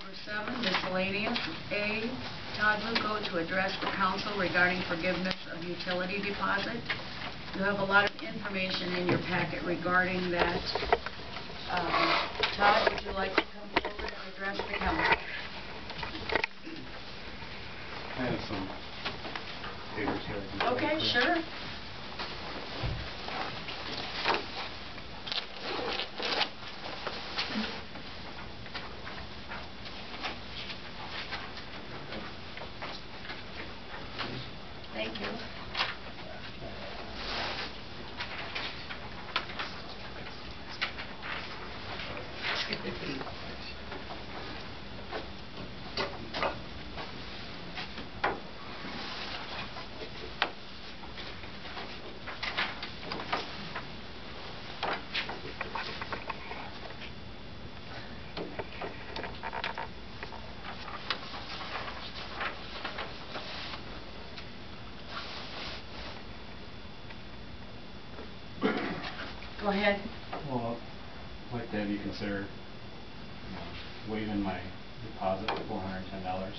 Number 7, miscellaneous. A, Todd Luco to address the council regarding forgiveness of utility deposit. You have a lot of information in your packet regarding that. Todd, would you like to come forward and address the council? I have some papers here. Okay, sure. Thank you. Go ahead. Well, I'd like to have you consider waiving my deposit of $410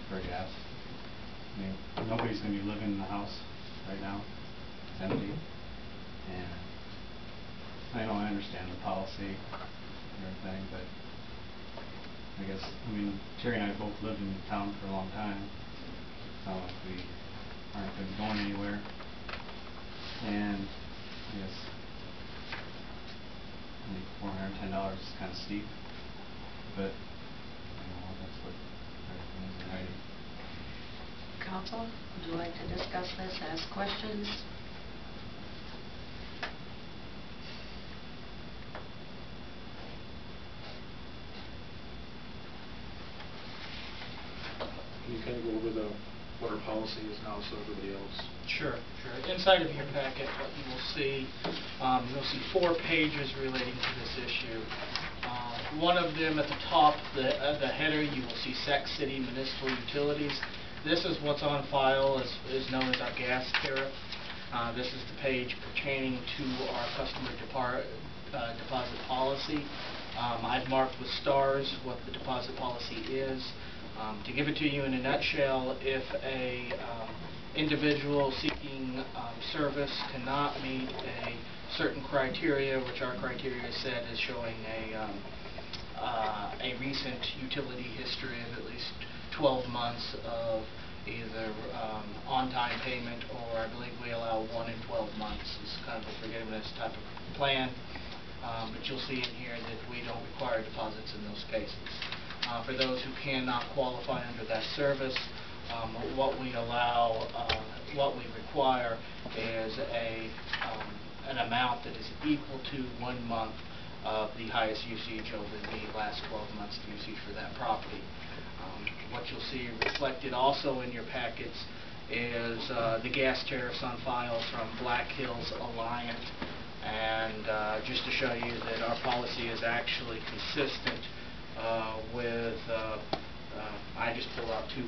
for gas. I mean, nobody's going to be living in the house right now. It's empty. And I know I understand the policy and everything, but I guess, I mean, Terry and I both lived in town for a long time. It's not like we aren't going to be going anywhere. And I guess $410 is kind of steep, but that's what everything is in writing. Council, would you like to discuss this, ask questions? Can you kind of go over what our policy is now so everybody else? Sure. Inside of your packet, what you will see, you'll see 4 pages relating to this issue. One of them at the top, the header, you will see Sac City Municipal Utilities. This is what's on file, is known as our gas tariff. This is the page pertaining to our customer deposit policy. I've marked with stars what the deposit policy is. To give it to you in a nutshell, if a individual seeking service cannot meet a certain criteria, which our criteria set is showing a recent utility history of at least 12 months of either on-time payment, or I believe we allow 1 in 12 months. It's kind of a forgiveness type of plan. But you'll see in here that we don't require deposits in those cases. For those who cannot qualify under that service, what we allow, what we require is an amount that is equal to 1 month of the highest usage over the last 12 months of usage for that property. What you'll see reflected also in your packets is the gas tariffs on file from Black Hills Alliant, and just to show you that our policy is actually consistent with I just pulled out two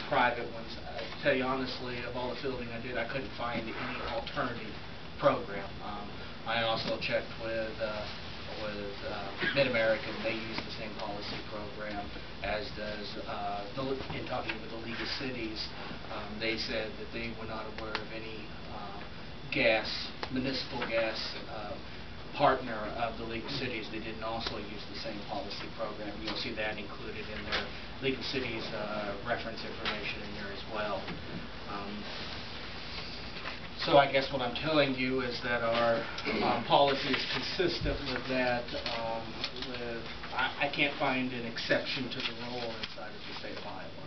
private ones. To tell you honestly, of all the fielding I did, I couldn't find any alternative program. I also checked with Mid-American. They use the same policy program, as does, in talking with the League of Cities, they said that they were not aware of any municipal gas partner of the League of Cities. They didn't also use the same policy program. You'll see that included in their League of Cities reference information in there as well. So I guess what I'm telling you is that our policy is consistent with that. I can't find an exception to the rule inside of the state of Iowa.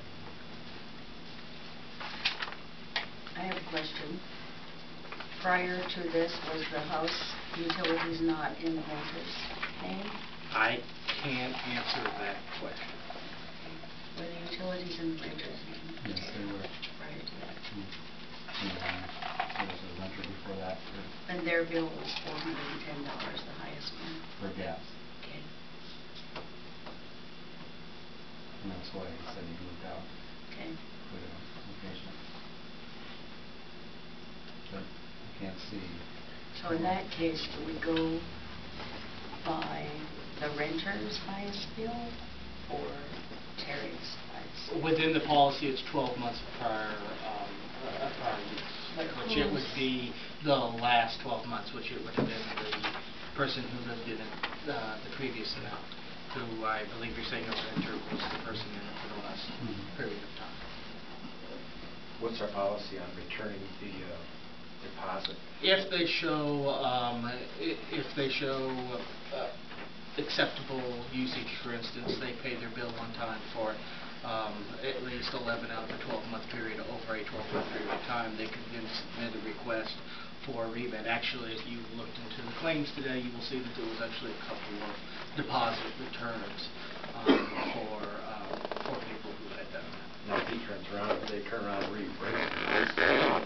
I have a question. Prior to this, was the house utilities not in the renter's name? I can't answer that question. Were the utilities in the renter's name? Yes, they were. Prior to that. There was a renter before that. And their bill was $410, the highest one? For gas. Okay. And that's why he said he moved out. Okay. For the location. But I can't see. So in that case, do we go by the renter's highest bill or Within the policy, it's 12 months prior use, But which it would who's- be the last 12 months, which it would have been the person who lived in it the previous amount, who I believe you're saying a renter was the person in it for the last period of time. What's our policy on returning the deposit? If they show acceptable usage, for instance, they pay their bill on time for at least 11 out of a 12-month period, over a 12-month period of time, they can then submit a request for a rebate. Actually, if you looked into the claims today, you will see that there was actually a couple of deposit returns for people who had done that. Now, if he turns around, if they turn around and reimburse the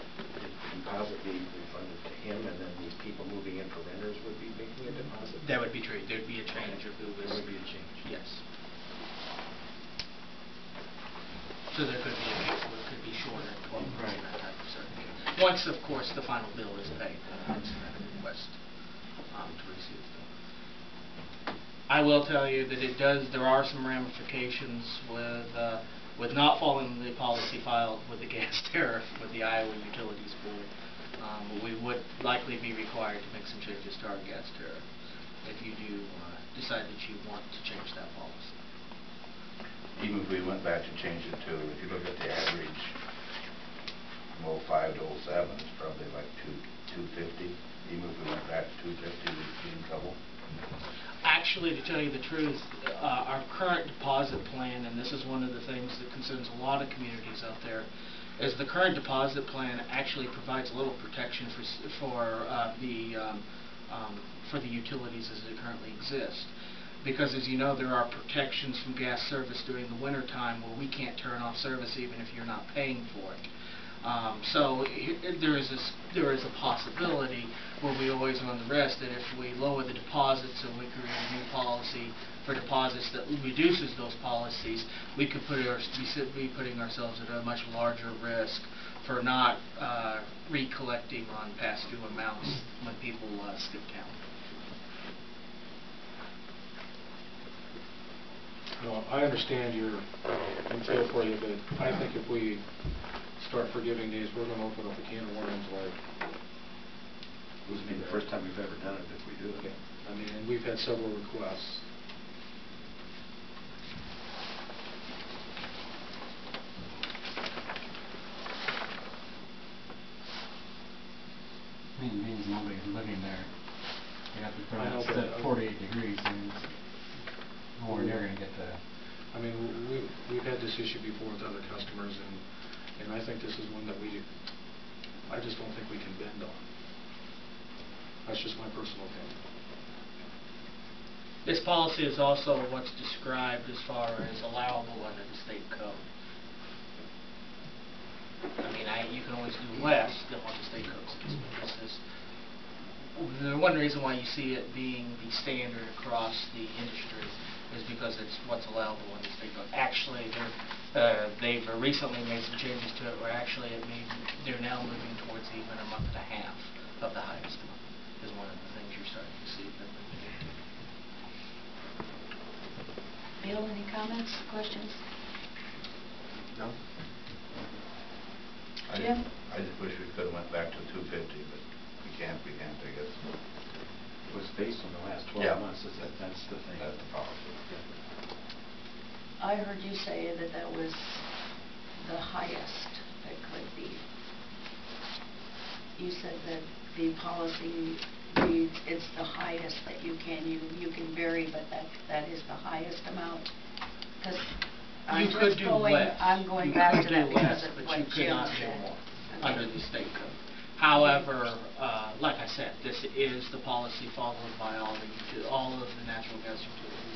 deposit be refunded to him, and then the people moving in for renters would be making a deposit? That would be true. There would be a change of who was... There would be a change. Yes. So there could be a case where it could be shorter, 12 months, Right. and that type of circumstance. Once, of course, the final bill is paid, then it's a request to receive them. I will tell you that there are some ramifications with not following the policy filed with the gas tariff with the Iowa Utilities Board. We would likely be required to make some changes to our gas tariff if you do decide that you want to change that policy. Even if we went back to change it to, if you look at the average from 05 to 07, it's probably like 250. Even if we went back to 250, we'd be in trouble. Actually, to tell you the truth, our current deposit plan, and this is one of the things that concerns a lot of communities out there, is the current deposit plan actually provides a little protection for the utilities as they currently exist. Because, as you know, there are protections from gas service during the winter time where we can't turn off service even if you're not paying for it. So there is a possibility where we always run the risk that if we lower the deposits and we create a new policy for deposits that reduces those policies, we could be putting ourselves at a much larger risk for not recollecting on past due amounts when people skip town. Well, I understand your feel for you, but I think if we start forgiving these, we're going to open up a can of worms like... This will be the first time we've ever done it if we do it. Okay. I mean, and we've had several requests. I mean, it means nobody's living there. You have to put I know, it but, at 48 degrees, and it's nowhere near going to get to... I mean, we've had this issue before with other customers, and I think this is one that I just don't think we can bend on. That's just my personal opinion. This policy is also what's described as far as allowable under the state code. I mean, you can always do less than what the state code says. The one reason why you see it being the standard across the industry is because it's what's allowable under the state code. Actually, they've recently made some changes to it where actually they're now moving towards even a month and a half of the highest month is one of the things you're starting to see them moving into. Bill, any comments, questions? No? Jim? I just wish we could have went back to 250, but we can't, I guess. It was based on the last 12 Yeah. months. That's the thing. That's the policy. I heard you say that was the highest that could be. You said that the policy reads it's the highest that you can vary, but that is the highest amount. Because You could do less. I'm going You back could to that do because less, of but what you could Jim not do said. more Okay. under the state code. However, like I said, this is the policy followed by all of the natural gas utilities